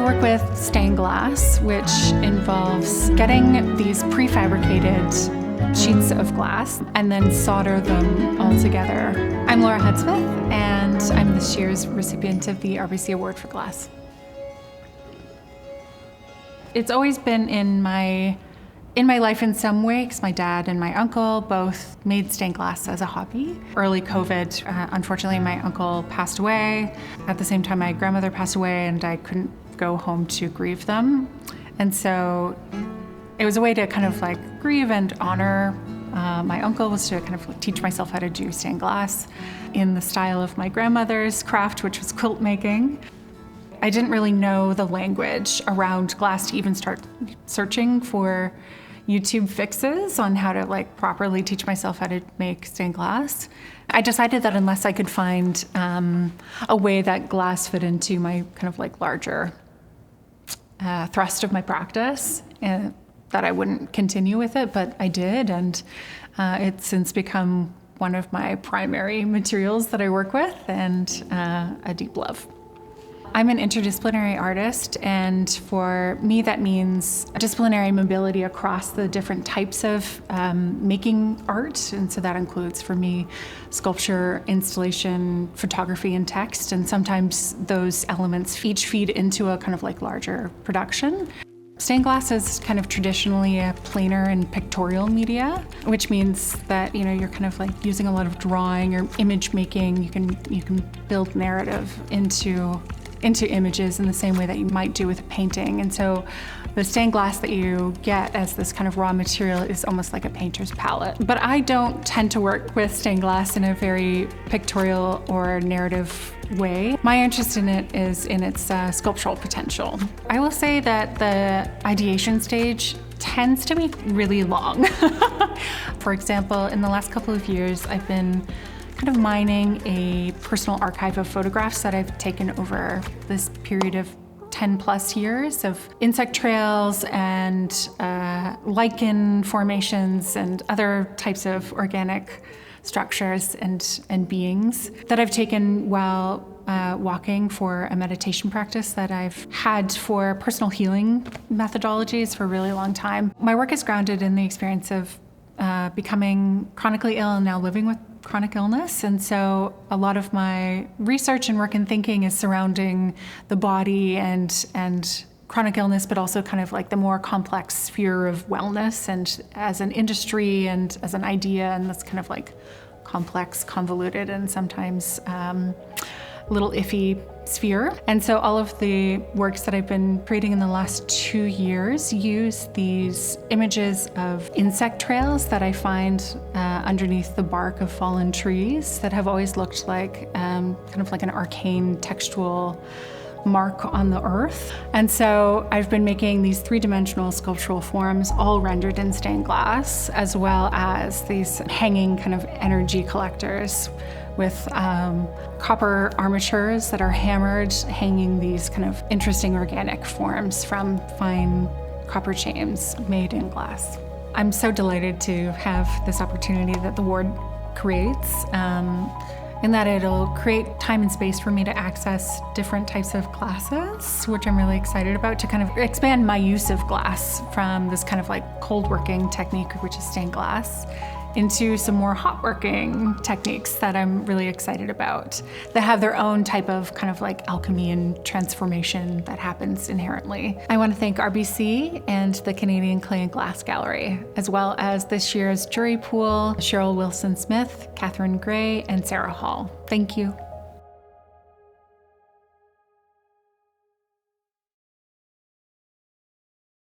work with stained glass, which involves getting these prefabricated sheets of glass and then solder them all together. I'm Laura Hudspith, and I'm this year's recipient of the RBC Award for Glass. It's always been in my life in some way, because my dad and my uncle both made stained glass as a hobby. Early COVID, unfortunately, my uncle passed away. At the same time, my grandmother passed away, and I couldn't go home to grieve them. And so it was a way to kind of like grieve and honor my uncle, was to kind of teach myself how to do stained glass in the style of my grandmother's craft, which was quilt making. I didn't really know the language around glass to even start searching for YouTube fixes on how to like properly teach myself how to make stained glass. I decided that unless I could find a way that glass fit into my kind of like larger thrust of my practice, that I wouldn't continue with it, but I did, and it's since become one of my primary materials that I work with, and a deep love. I'm an interdisciplinary artist, and for me that means disciplinary mobility across the different types of making art, and so that includes, for me, sculpture, installation, photography, and text, and sometimes those elements each feed into a kind of like larger production. Stained glass is kind of traditionally a planar and pictorial media, which means that you're kind of like using a lot of drawing or image making. You can build narrative into images in the same way that you might do with a painting. And so the stained glass that you get as this kind of raw material is almost like a painter's palette. But I don't tend to work with stained glass in a very pictorial or narrative way. My interest in it is in its sculptural potential. I will say that the ideation stage tends to be really long. For example, in the last couple of years, I've been kind of mining a personal archive of photographs that I've taken over this period of 10 plus years of insect trails and lichen formations and other types of organic structures and beings that I've taken while walking for a meditation practice that I've had for personal healing methodologies for a really long time. My work is grounded in the experience of becoming chronically ill and now living with chronic illness. And so a lot of my research and work and thinking is surrounding the body and chronic illness, but also kind of like the more complex sphere of wellness, and as an industry and as an idea, and this kind of like complex, convoluted, and sometimes a little iffy sphere. And so all of the works that I've been creating in the last 2 years use these images of insect trails that I find underneath the bark of fallen trees that have always looked like kind of like an arcane textual mark on the earth. And so I've been making these three-dimensional sculptural forms, all rendered in stained glass, as well as these hanging kind of energy collectors with copper armatures that are hammered, hanging these kind of interesting organic forms from fine copper chains made in glass. I'm so delighted to have this opportunity that the award creates, in that it'll create time and space for me to access different types of classes, which I'm really excited about, to kind of expand my use of glass from this kind of like cold working technique, which is stained glass, into some more hot working techniques that I'm really excited about, that have their own type of kind of like alchemy and transformation that happens inherently. I want to thank RBC and the Canadian Clay and Glass Gallery, as well as this year's jury pool, Cheryl Wilson-Smith, Catherine Gray, and Sarah Hall. Thank you.